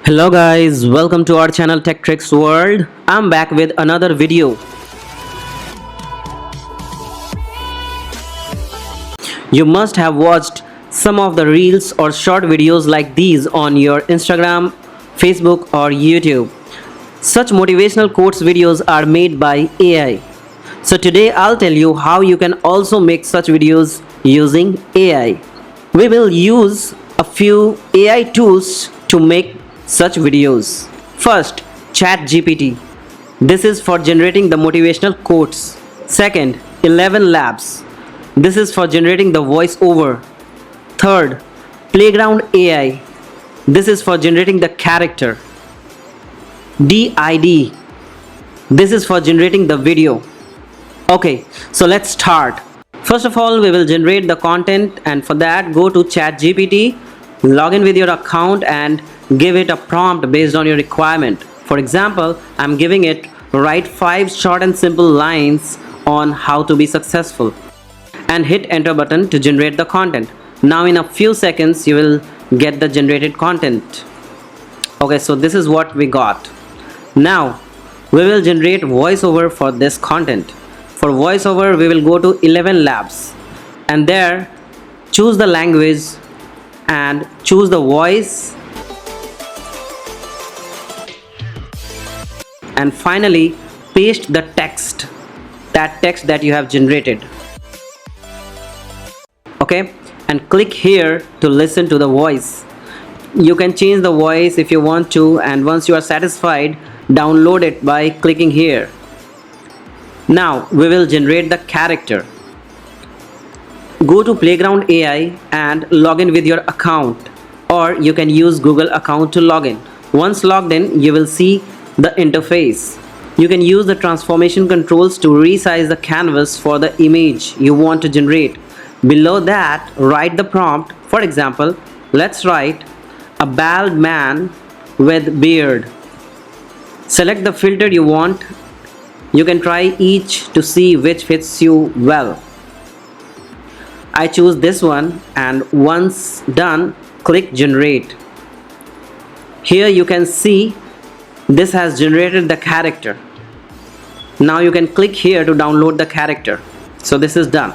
Hello guys, welcome to our channel Tech Tricks World. I'm back with another video. You must have watched some of the reels or short videos like these on your Instagram, Facebook or YouTube. Such motivational quotes videos are made by AI. So today I'll tell you how you can also make such videos using AI. We will use a few AI tools to make such videos. First, ChatGPT. This is for generating the motivational quotes. Second, 11 Labs. This is for generating the voiceover. Third, Playground AI. This is for generating the character. DID. This is for generating the video. Okay, so let's start. First of all, we will generate the content, and for that go to ChatGPT, log in with your account and give it a prompt based on your requirement. For example, I'm giving it write 5 short and simple lines on how to be successful and hit enter button to generate the content. Now in a few seconds you will get the generated content. Okay, so this is what we got. Now we will generate voiceover for this content. For voiceover we will go to 11 Labs and there choose the language and choose the voice, and finally paste the text, that text that you have generated. Okay, and click here to listen to the voice. You can change the voice if you want to, and once you are satisfied, download it by clicking here. Now we will generate the character. Go to Playground AI and log in with your account, or you can use Google account to log in. Once logged in, you will see the interface. You can use the transformation controls to resize the canvas for the image you want to generate. Below that, write the prompt. For example, let's write a bald man with beard. Select the filter you want. You can try each to see which fits you well. I choose this one, and once done, click generate. Here you can see this has generated the character. Now you can click here to download the character. So this is done.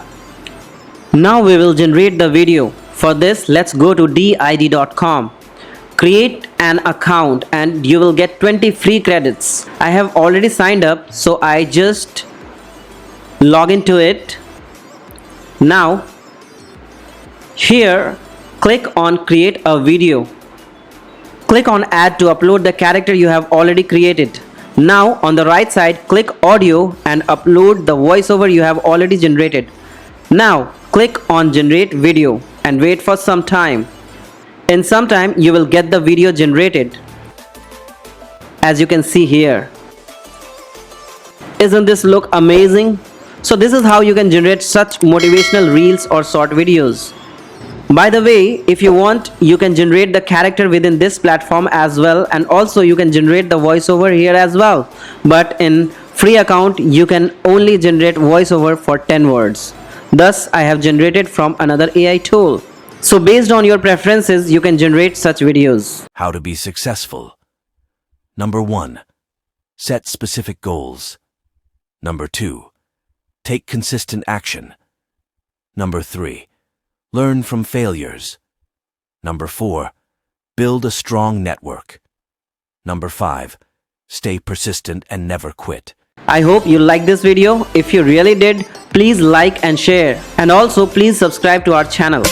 Now we will generate the video. For this, let's go to did.com. Create an account and you will get 20 free credits. I have already signed up, so I just log into it. Now here click on create a video. Click on add to upload the character you have already created. Now on the right side, click audio and upload the voiceover you have already generated. Now click on generate video and wait for some time. In some time you will get the video generated, as you can see here. Isn't this look amazing? So this is how you can generate such motivational reels or short videos. By the way, if you want, you can generate the character within this platform as well, and also you can generate the voiceover here as well. But in free account you can only generate voiceover for 10 words. Thus I have generated from another AI tool. So based on your preferences, you can generate such videos. How to be successful. Number 1. Set specific goals. Number 2. Take consistent action. Number 3. Learn from failures. Number 4. Build a strong network. Number 5. Stay persistent and never quit. I hope you liked this video. If you really did, please like and share. And also please subscribe to our channel.